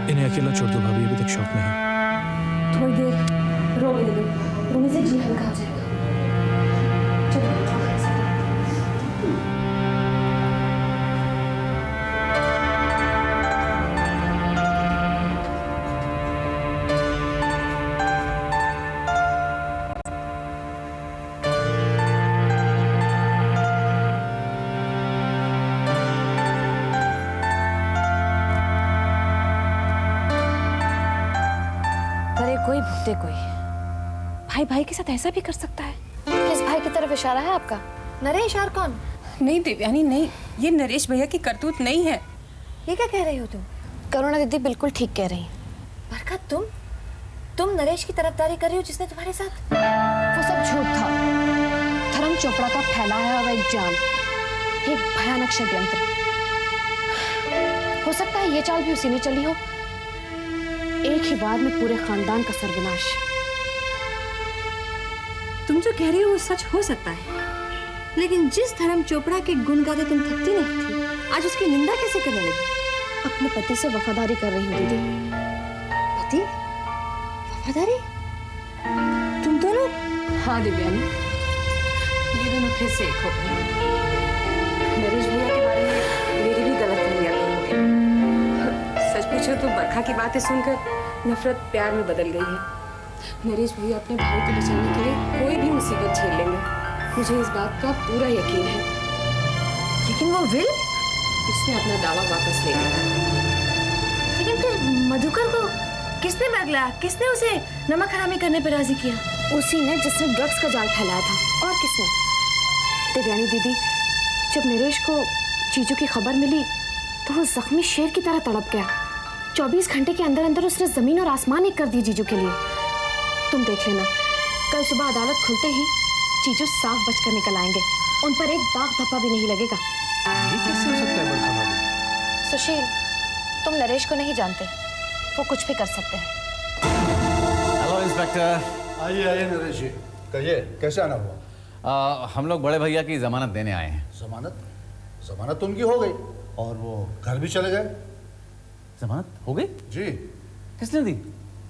इन्हें अकेला छोड़ दो भाभी, अभी तक शौक में है। थोड़ी देर रोने दे दो, रोने से जी हल्का हो जाएगा। चलो कोई भुगते कोई। भाई भाई के साथ ऐसा भी कर सकता है? किस भाई की तरफ इशारा है आपका? नरेश और कौन? नहीं देवयानी नहीं, ये नरेश भैया की करतूत नहीं है। ये क्या कह रही हो तुम? करुणा दीदी बिल्कुल ठीक कह रही। बरकत तुम नरेश की तरफदारी कर रही हो जिसने तुम्हारे साथ? वो सब झूठ था। धर्म चोपड़ा का फैलाया हुआ एक जाल, एक भयानक षड्यंत्र। हो सकता है ये चाल भी उसी ने चली हो। एक ही बार में पूरे खानदान का सर्वनाश। तुम जो कह रही हो वो सच हो सकता है, लेकिन जिस धर्म चोपड़ा के गुण गाते तुम थकती नहीं थी, आज उसकी निंदा कैसे करने लगी? अपने पति से वफादारी कर रही हूँ दीदी। पति? वफादारी? तुम दोनों? हाँ देवयानी, ये दोनों फिर से एक हो गए। नरेश भैया के बारे में मेरी भी गलतफहमियां हो गई। सच पूछो तो बरखा की बातें सुनकर नफरत प्यार में बदल गई है। नरेश भैया अपने भाई को बचाने के लिए कोई भी मुसीबत झेल लेंगे, मुझे इस बात का पूरा यकीन है। लेकिन वो विल? उसने अपना दावा वापस ले लिया। लेकिन फिर मधुकर को किसने बगला? किसने उसे नमक हरामी करने पर राजी किया? उसी ने जिसने ड्रग्स का जाल फैलाया था। और किसने? देवयानी दीदी, जब नरेश को चीजू की खबर मिली तो वो जख्मी शेर की तरह तड़प गया। 24 घंटे के अंदर अंदर उसने जमीन और आसमान एक कर दी जीजू के लिए। तुम देख लेना, कल सुबह अदालत खुलते ही जीजू साफ बचकर निकल आएंगे। उन पर एक दाग धब्बा भी नहीं लगेगा। ये कैसे हो सकता है बरखा भाभी? सुशील, तुम नरेश को नहीं जानते, वो कुछ भी कर सकते हैं। Hello inspector. आइए आइए नरेश जी, कहिए कैसे आना हुआ? हम लोग बड़े भैया की जमानत देने आए हैं। जमानत? जमानत उनकी हो गई और वो घर भी चले गए। जमानत हो गई? जी। किसने दी?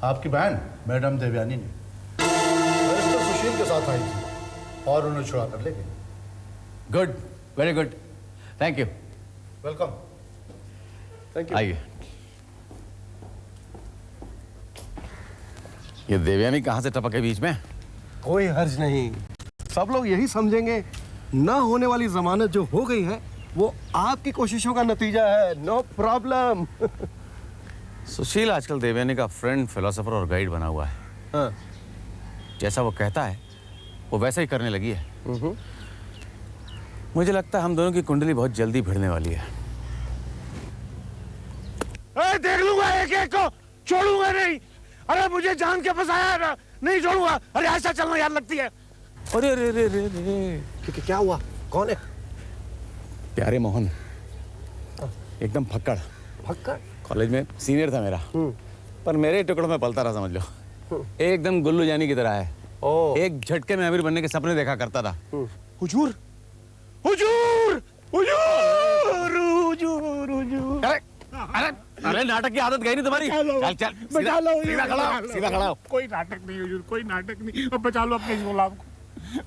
आपकी बहन मैडम देवयानी ने बैरिस्टर सुशील के साथ आई थी और उन्हें छुड़ा कर ले गई। Good, very good, thank you. Welcome. Thank you. आइए। ये देवयानी कहाँ से टपके बीच में? कोई हर्ज नहीं, सब लोग यही समझेंगे ना होने वाली जमानत जो हो गई है वो आपकी कोशिशों का नतीजा है। No problem. सुशील आजकल देवयानी का फ्रेंड, फिलोसोफर और गाइड बना हुआ है। हाँ। जैसा वो कहता है वो वैसा ही करने लगी है। मुझे लगता है हम दोनों की कुंडली बहुत जल्दी भिड़ने वाली है। देख लूंगा एक एक को, छोड़ूंगा नहीं। अरे मुझे जान के फंसाया है, नहीं छोड़ूंगा। अरे ऐसा चलना याद लगती है। अरे अरे अरे अरे क्या हुआ? कौन है? प्यारे मोहन, एकदम फक्कड़। फक्कड़? कॉलेज में सीनियर था मेरा, पर मेरे टुकड़ों में पलता रहा, समझ लो। एकदम गुल्लू जानी की तरह है। एक झटके में अमीर बनने के सपने देखा करता था। हुजूर हुजूर हुजूर हुजूर हुजूर। अरे अरे नाटक की आदत गई नहीं तुम्हारी? चल चल, बचा लो, सीधा खड़ा हो, सीधा खड़ा हो। कोई नाटक नहीं हुजूर, कोई नाटक नहीं। अब बचा लो अपने इस गुलाम को,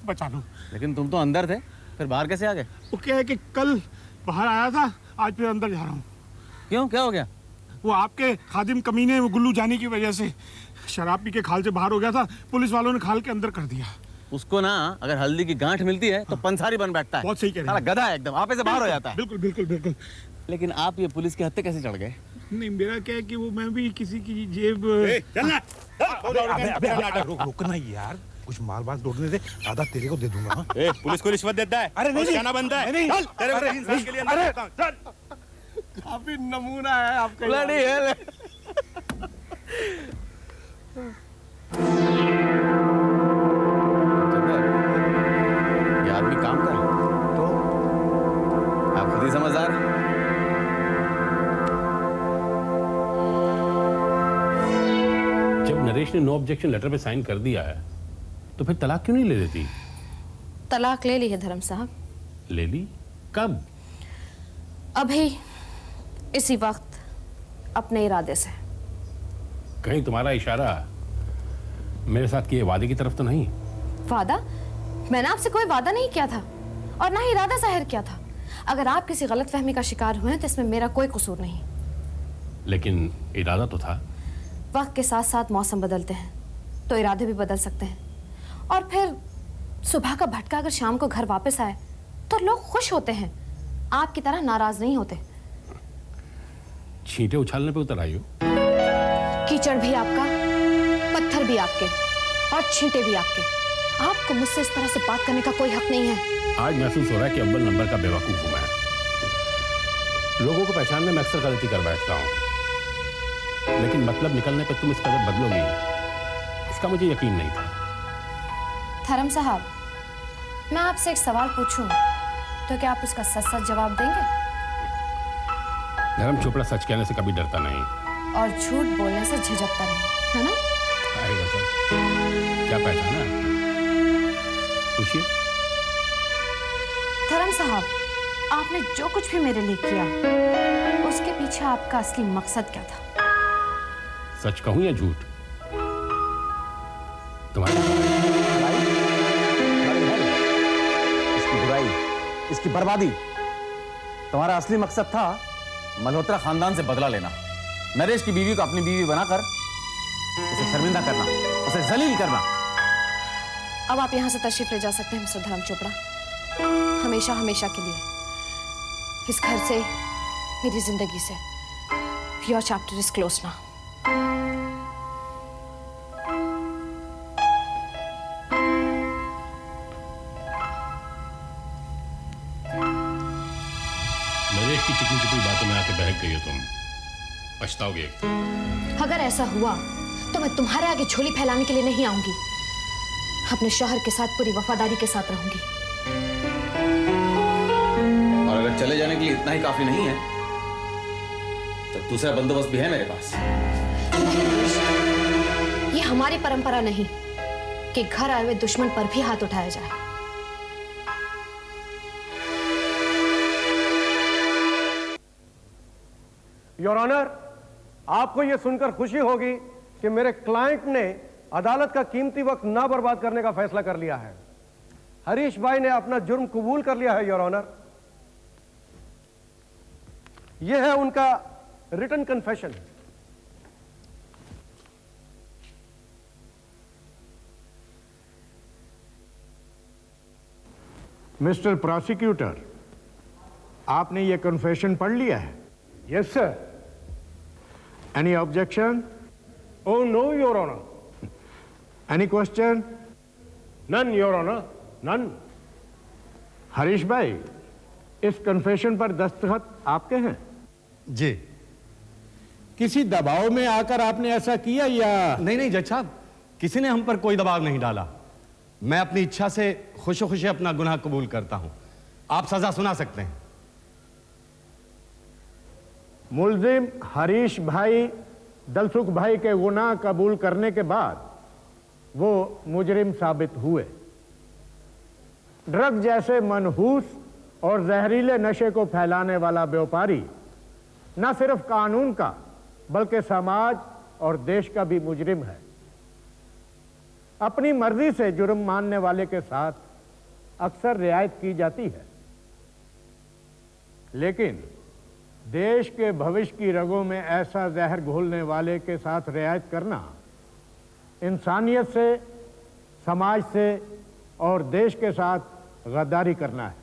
बचा लो। लेकिन तुम तो अंदर थे, फिर बाहर कैसे आ गए? वो क्या है कि कल बाहर आया था, आज फिर अंदर जा रहा हूँ। क्यों, क्या हो गया? वो आपके खादिम कमीने वो गुल्लू जानी की वजह से शराब पी के खाल से बाहर हो गया था। पुलिस वालों ने खाल के अंदर कर दिया। उसको ना अगर हल्दी की गांठ मिलती है तो पंसारी बन बैठता है। बहुत सही कह रहे हैं। साला गधा है एकदम, आपे से बाहर हो जाता है। बिल्कुल बिल्कुल बिल्कुल। लेकिन आप ये पुलिस के हत्थे कैसे चढ़ गए? नहीं, मेरा क्या है कि वो मैं भी किसी की जेब। चलना। रुकना यार, कुछ माल बाल तोड़ने दे, आधा तेरे को दे दूंगा। पुलिस को रिश्वत देता है? अरे नहीं, कहना बनता है। नहीं, चल, तेरे को इंसान के लिए अंदर देता हूं। चल। काफी नमूना है आपका। ये आदमी काम कर तो आप खुद ही समझदार। जब नरेश ने नो ऑब्जेक्शन लेटर पे साइन कर दिया है तो फिर तलाक क्यों नहीं ले लेती? तलाक ले ली है धर्म साहब। ले ली? कब? अभी इसी वक्त, अपने इरादे से। कहीं तुम्हारा इशारा मेरे साथ किए वादे की तरफ तो नहीं? वादा? मैंने आपसे कोई वादा नहीं किया था और ना ही इरादा जाहिर किया था। अगर आप किसी गलतफहमी का शिकार हुए हैं तो इसमें मेरा कोई कसूर नहीं। लेकिन इरादा तो था। वक्त के साथ साथ मौसम बदलते हैं तो इरादे भी बदल सकते हैं। और फिर सुबह का भटका अगर शाम को घर वापस आए तो लोग खुश होते हैं, आपकी तरह नाराज नहीं होते। छींटे उछालने पे उतर आई हो? कीचड़ भी आपका, पत्थर भी आपके और छींटे भी आपके। आपको मुझसे इस तरह से बात करने का कोई हक नहीं है। आज महसूस हो रहा है कि अव्वल नंबर का बेवकूफ हूं मैं। लोगों को पहचानने में अक्सर गलती कर बैठता हूं, लेकिन मतलब निकलने पर तुम इस कदर बदलोगी इसका मुझे यकीन नहीं था। धर्म साहब, मैं आपसे एक सवाल पूछूं तो क्या आप उसका सच सच जवाब देंगे? धर्म चोपड़ा सच कहने से कभी डरता नहीं और झूठ बोलने से झिझकता नहीं, है ना? आएगा सब। क्या पहचाना? पूछिए। धर्म साहब, आपने जो कुछ भी मेरे लिए किया उसके पीछे आपका असली मकसद क्या था? सच कहूं या झूठ? तुम्हारी इसकी बुराई, इसकी बर्बादी। तुम्हारा असली मकसद था मल्होत्रा खानदान से बदला लेना, नरेश की बीवी को अपनी बीवी बनाकर उसे शर्मिंदा करना, उसे जलील करना। अब आप यहाँ से तशरीफ ले जा सकते हैं मिस्टर धर्म चोपड़ा, हमेशा हमेशा के लिए। इस घर से, मेरी जिंदगी से। Your chapter is close now. Naresh की चिकनी चिकनी बातों में आके बहक गई हो तुम, पछताओगे। अगर ऐसा हुआ तो मैं तुम्हारे आगे झोली फैलाने के लिए नहीं आऊंगी, अपने शौहर के साथ पूरी वफादारी के साथ रहूंगी। और अगर चले जाने के लिए इतना ही काफी नहीं है तो दूसरा बंदोबस्त भी है मेरे पास। नहीं, ये हमारी परंपरा नहीं कि घर आए हुए दुश्मन पर भी हाथ उठाया जाए। योर ऑनर, आपको यह सुनकर खुशी होगी कि मेरे क्लाइंट ने अदालत का कीमती वक्त ना बर्बाद करने का फैसला कर लिया है। हरीश भाई ने अपना जुर्म कबूल कर लिया है योर ऑनर। यह है उनका रिटन कन्फेशन। मिस्टर प्रोसिक्यूटर, आपने यह कन्फेशन पढ़ लिया है? Yes sir. Any objection? Oh no, Your Honor. Any question? None, Your Honor. None. Harish भाई, इस कन्फेशन पर दस्तखत आपके हैं? जी। किसी दबाव में आकर आपने ऐसा किया या? नहीं जज साहब, किसी ने हम पर कोई दबाव नहीं डाला। मैं अपनी इच्छा से खुशी खुशी अपना गुनाह कबूल करता हूं। आप सजा सुना सकते हैं। मुल्जिम हरीश भाई दलसुख भाई के गुनाह कबूल करने के बाद वो मुजरिम साबित हुए। ड्रग जैसे मनहूस और जहरीले नशे को फैलाने वाला व्यापारी न सिर्फ कानून का बल्कि समाज और देश का भी मुजरिम है। अपनी मर्जी से जुर्म मानने वाले के साथ अक्सर रियायत की जाती है, लेकिन देश के भविष्य की रगों में ऐसा जहर घोलने वाले के साथ रियायत करना इंसानियत से, समाज से और देश के साथ गद्दारी करना है।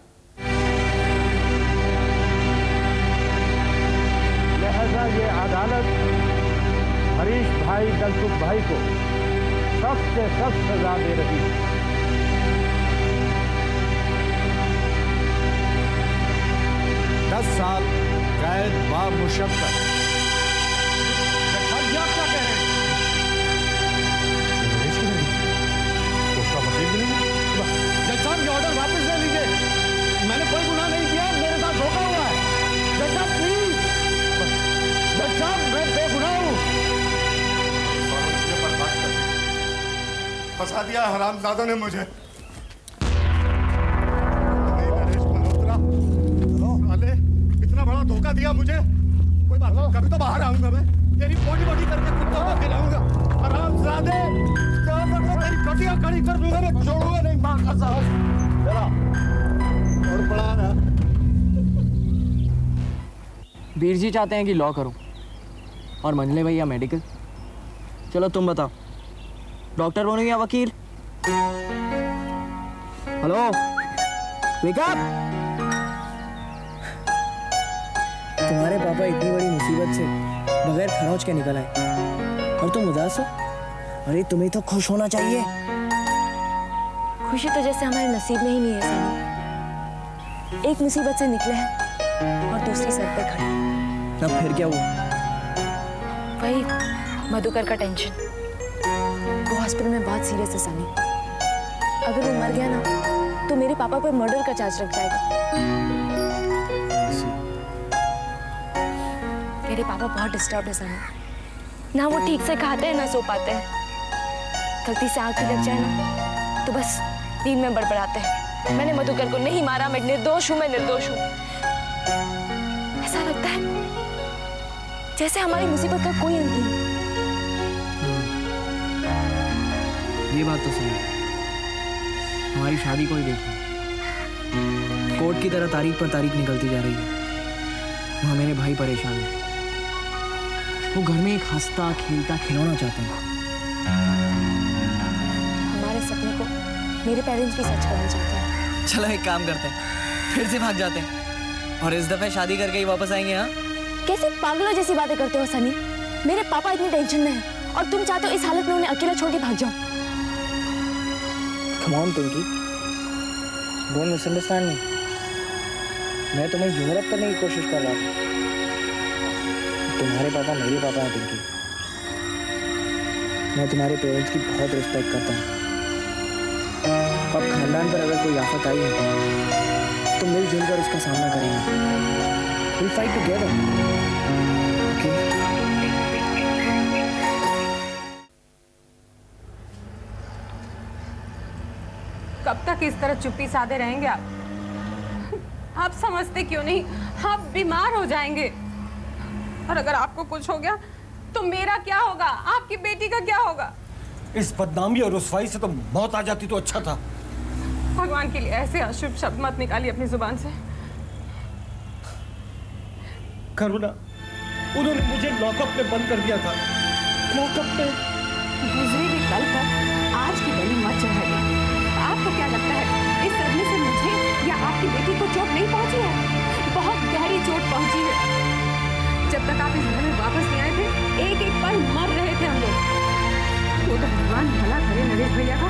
लिहाजा ये अदालत हरीश भाई दलसुख भाई को सख्त से सख्त सजा दे रही है। साल कैद बा मुशक्कत। आप क्या कह रहे हैं? उसका वकील भी नहीं। जज साहब, ये ऑर्डर वापस ले लीजिए। मैंने कोई गुनाह नहीं किया, मेरे साथ धोखा हुआ है। जज साहब प्लीज। जज साहब, मैं बेगुनाह हूं। मुझे बर्बाद कर दिया, फंसा दिया हरामजादा ने मुझे। धोखा दिया मुझे। कोई बात नहीं, कभी तो बाहर आऊंगा मैं। तेरी बॉडी करके कुत्तों को खिलाऊंगा। कसम। चला और पढ़ा ना। वीर जी चाहते हैं कि लॉ करूं और मंझले भैया मेडिकल। चलो तुम बताओ, डॉक्टर बनूं या वकील? Hello, wake up. तुम्हारे पापा इतनी बड़ी मुसीबत से बगैर खरोंच के निकल आए और तुम उदास हो? अरे तुम्हें तो खुश होना चाहिए। खुशी तो जैसे हमारे नसीब में ही नहीं है सनी। एक मुसीबत से निकले हैं और दूसरी सर पे खड़ी। अब फिर क्या हुआ? वही मधुकर का टेंशन। वो हॉस्पिटल में बहुत सीरियस है सनी। अगर वो मर गया ना तो मेरे पापा पर मर्डर का चार्ज लग जाएगा। मेरे पापा बहुत डिस्टर्ब है सनी। ना वो ठीक से खाते हैं ना सो पाते हैं। गलती से आग लग जाए ना तो बस नींद में बड़बड़ाते हैं, मैंने मधुकर को नहीं मारा, मैं निर्दोष हूँ, मैं निर्दोष हूँ। ऐसा लगता है जैसे हमारी मुसीबत का कोई अंत नहीं। ये बात तो सही है। हमारी शादी को ही देखो, कोर्ट की तरह तारीख पर तारीख निकलती जा रही है। वहाँ मेरे भाई परेशान हैं। वो घर में एक हंसता खेलता खिलौना चाहते हैं। हमारे सपने को मेरे पेरेंट्स भी सच करना चाहते हैं। चलो एक काम करते हैं, फिर से भाग जाते हैं और इस दफे शादी करके ही वापस आएंगे। हाँ, कैसे पागलों जैसी बातें करते हो सनी। मेरे पापा इतनी टेंशन में हैं और तुम चाहते हो इस हालत में उन्हें अकेला छोड़ के भाग जाओ। Come on Pinky, don't misunderstand me. मैं तुम्हें यूरोप करने की कोशिश कर रहा था। तुम्हारे पापा मेरे पापा हैं पिंकी। मैं तुम्हारे पेरेंट्स की बहुत रिस्पेक्ट करता हूँ। अब खानदान पर अगर कोई आफत आई है तो मिलजुल कर उसका सामना करेंगे। We'll fight together. Okay? कब तक इस तरह चुप्पी साधे रहेंगे आप? आप समझते क्यों नहीं? आप बीमार हो जाएंगे और अगर आपको कुछ हो गया तो मेरा क्या होगा, आपकी बेटी का क्या होगा? इस बदनामी और रुसवाई से तो मौत आ जाती तो अच्छा था। भगवान के लिए ऐसे अशुभ शब्द मत निकालिए अपनी जुबान से। करुणा, उन्होंने मुझे लॉकअप में बंद कर दिया था। लॉकअप में गुजरे हुए कल पर आज की बलि मत चढ़ाइए। आपको क्या लगता है इस सदमे से मुझे या आपकी बेटी को चोट नहीं पहुंची है? बहुत गहरी चोट पहुंची है। जब तक आप इस घर में वापस नहीं आए थे, एक एक पल मर रहे थे हम लोग। वो तो भगवान भला करे नरेश भैया का,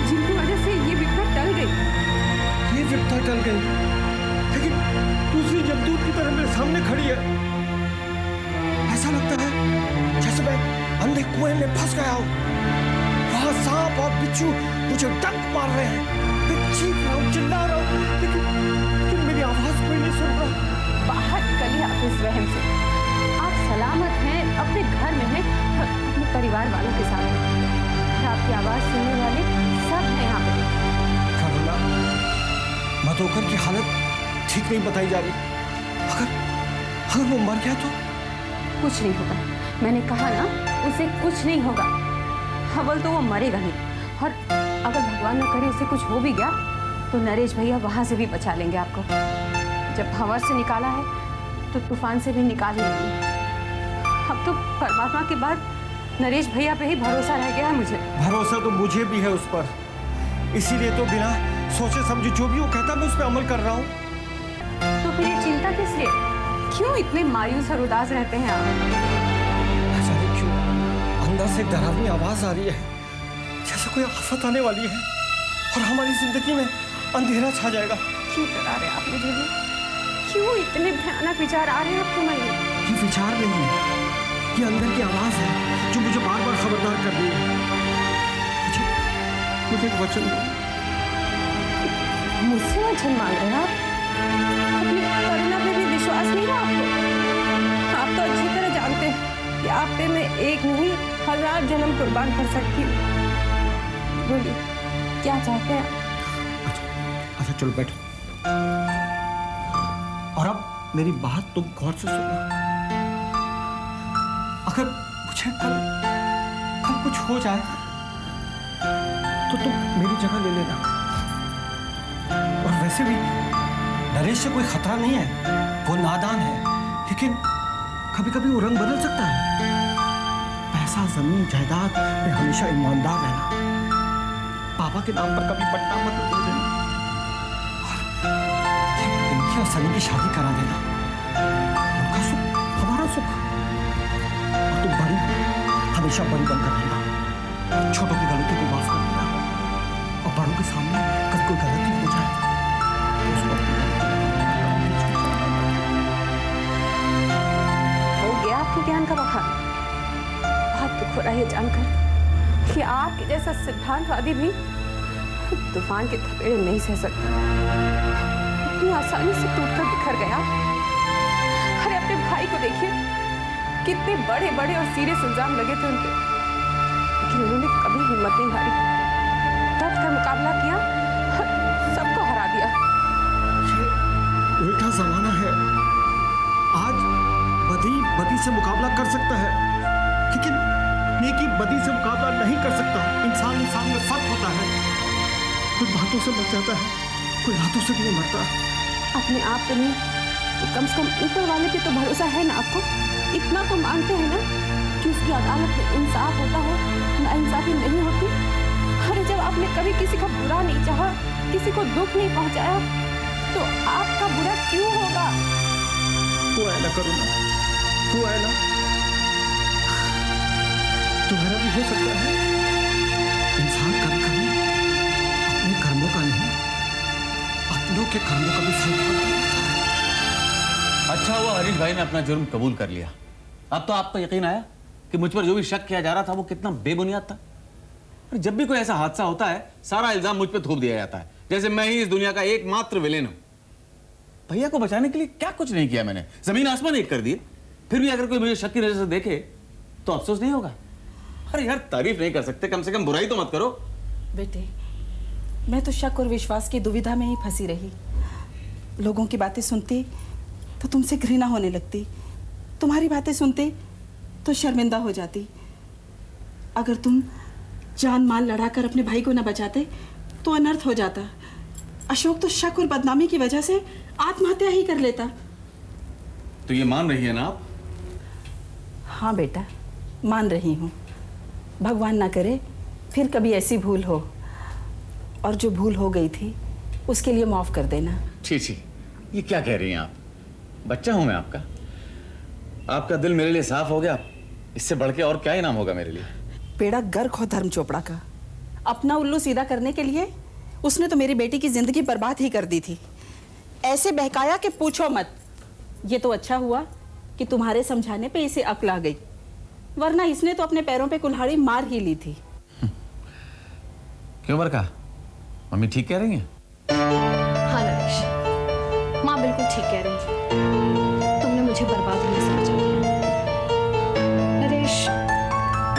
जिनकी वजह से ये विपदा टल गई। ये विपदा टल गई, लेकिन दूसरी जमदूत की तरह मेरे सामने खड़ी है। ऐसा लगता है जैसे मैं अंधे कुएं में फंस गया हूँ। वहाँ सांप और बिच्छू मुझे डंक मार रहे हैं। मैं चीख रहा हूँ, चिल्ला रहा हूँ, लेकिन मेरी आवाज कोई नहीं सुन रहा। बाहर निकलिए आप इस वहम से। आप सलामत हैं, अपने घर में हैं, अपने परिवार वालों के साथ हैं। आपकी आवाज सुनने वाले सब हैं यहाँ पे। करुणा, मधुकर की हालत ठीक नहीं बताई जा रही। अगर वो मर गया तो? कुछ नहीं होगा, मैंने कहा ना, उसे कुछ नहीं होगा। हवल तो वो मरेगा नहीं, और अगर भगवान न करे उसे कुछ हो भी गया तो नरेश भैया वहां से भी बचा लेंगे आपको। जब भंवर से निकाला है तो तूफान से भी निकाल ही लेंगे। अब तो परमात्मा के बाद नरेश भैया पे ही भरोसा रह गया है मुझे। भरोसा तो मुझे भी है उस पर, इसीलिए तो बिना सोचे समझे जो भी वो कहता मैं उस पर अमल कर रहा हूँ। तो फिर ये चिंता किस लिए? क्यों इतने मायूस और उदास रहते हैं आप? जाने क्यों अंदर से डरावनी आवाज आ रही है, जैसे कोई आफत आने वाली है और हमारी जिंदगी में अंधेरा छा जाएगा। क्यों डरा रहे आप मुझे भी? क्यों इतने भयानक विचार आ रहे हैं आपके मन में? ये विचार नहीं है, ये अंदर की आवाज है जो मुझे बार बार खबरदार कर रही है। मुझे एक वचन दो। मुझसे वचन मांग रहे हैं आप? अपनी करुणा पे भी विश्वास नहीं है आपको? आप तो अच्छी तरह जानते हैं कि आप पे मैं एक नहीं 1000 जन्म कुर्बान कर सकती हूँ। बोलिए क्या चाहते हैं? अच्छा चलो बैठो, और अब मेरी बात तुम गौर से सुनो। अगर मुझे कल कुछ हो जाए तो तुम मेरी जगह ले लेना। वैसे भी नरेश से कोई खतरा नहीं है, वो नादान है, लेकिन कभी कभी वो रंग बदल सकता है। पैसा, जमीन, जायदाद में हमेशा ईमानदार रहना, पापा के नाम पर कभी पट्टा मत दे देना, और पिंकी और सनी की शादी करा देना। उनका सुख हमारा सुख, और तुम बड़ी हमेशा बड़ी बनकर रहना, छोटों की गलती को माफ कर देना, और बड़ों के सामने कभी कोई गलती हो जाए तो उस वक्त हो गया आपके ज्ञान का बखान। बहुत दुख हो रहा है जानकर कि आपके जैसा सिद्धांतवादी भी तूफान के थपेड़े नहीं सह सकता। इतनी आसानी से टूटकर बिखर गया। अरे अपने भाई को देखिए, कितने बड़े बड़े और सीरियस इल्जाम लगे थे उनके, लेकिन उन्होंने कभी हिम्मत नहीं हारी, डट कर मुकाबला किया और सबको हरा दिया। ये उल्टा जमाना है। आज बदी बदी से मुकाबला कर सकता है, लेकिन नेकी बदी से मुकाबला नहीं कर सकता। इंसान इंसान में फर्क होता है। कोई बातों से मर जाता है, कोई हाथों से भी नहीं मरता। अपने आप पे नहीं तो कम से कम ऊपर वाले पे तो भरोसा है ना आपको? इतना तो मानते हैं ना कि उसकी अदालत में इंसाफ होता हो, ना इंसाफी नहीं होती। अरे जब आपने कभी किसी का बुरा नहीं चाहा, किसी को दुख नहीं पहुंचाया, तो आपका बुरा क्यों होगा? हुआ है ना करुणा, हुआ है ना, तुम्हारा भी हो सकता है। इंसान कभी कभी अपने कर्मों का नहीं, अपनों के कर्मों का भी फल भुगतना पड़ता है। अच्छा हुआ हरीश भाई ने अपना जुर्म कबूल कर लिया। अब तो आपको यकीन आया कि मुझ पर जो भी शक किया जा रहा था वो कितना बेबुनियाद था। और जब भी कोई ऐसा हादसा होता है, सारा इल्जाम मुझ पर थोप दिया जाता है, जैसे मैं ही इस दुनिया का एकमात्र विलेन हूं। भैया को बचाने के लिए क्या कुछ नहीं किया मैंने, जमीन आसमान एक कर दिए। फिर भी अगर कोई मुझे शक की नजर से देखे तो अफसोस नहीं होगा? अरे यार, तारीफ नहीं कर सकते, कम से कम बुराई तो मत करो। बेटे, मैं तो शक और विश्वास की दुविधा में ही फंसी रही। लोगों की बातें सुनती तो तुमसे घृणा होने लगती, तुम्हारी बातें सुनते तो शर्मिंदा हो जाती। अगर तुम जान माल लड़ाकर अपने भाई को न बचाते तो अनर्थ हो जाता। अशोक तो शक और बदनामी की वजह से आत्महत्या ही कर लेता। तो ये मान रही है ना आप? हाँ बेटा, मान रही हूँ। भगवान ना करे फिर कभी ऐसी भूल हो, और जो भूल हो गई थी उसके लिए माफ कर देना। छी, ये क्या कह रही हैं आप? बच्चा हूं मैं आपका। आपका दिल मेरे लिए साफ हो गया, इससे बढ़ के और क्या इनाम होगा मेरे लिए? बेड़ा गर्क हो धर्म चोपड़ा का। अपना उल्लू सीधा करने के लिए उसने तो मेरी बेटी की जिंदगी बर्बाद ही कर दी थी। ऐसे बहकाया कि पूछो मत। ये तो अच्छा हुआ कि तुम्हारे समझाने पे इसे अक्ल आ गई, वरना इसने तो अपने पैरों पे कुल्हाड़ी मार ही ली थी। क्यों बरका, मम्मी ठीक कह रही हैं? हाँ नरेश, माँ बिल्कुल ठीक कह रही है। तुमने मुझे बर्बाद नहीं समझा। नरेश,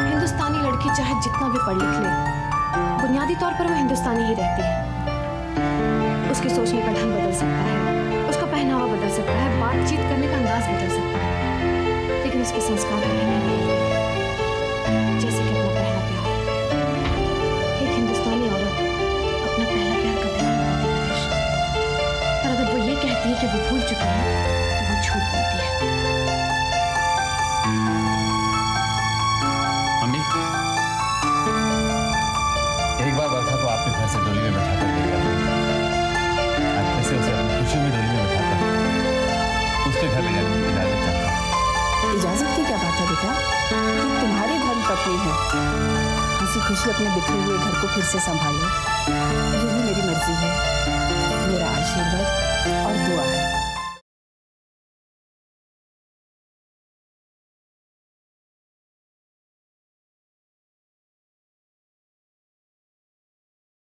हिंदुस्तानी लड़की चाहे जितना भी पढ़ लिख ले, बुनियादी तौर पर वो हिंदुस्तानी ही रहती है। उसके सोचने का ढंग बदल सकता है, उसका पहनावा बदल सकता है, बातचीत करने का अंदाज बदल सकता है, लेकिन उसके संस्कार कहीं नहीं बदलते। जैसे कि अपना पहला प्यार। एक हिंदुस्तानी औरत अपना पहला प्यार कभी नहीं भूलती नरेश। पर अगर वो ये कहती है कि वो भूल चुकी है, तो वो झूठ बोलती है। मम्मी, एक बार बरखा को आपके घर से डोली में बैठा कर ले गया, आज कैसे उसे अपनी खुशी में डोली में बैठा कर उसके घर ले जाने की इजाजत चाहता हूँ। इजाजत की क्या बात है बेटा? ये तुम्हारी धर्म पत्नी है, हंसी खुशी अपने बिखरे हुए घर को फिर से संभालो, यही मेरी मर्जी है।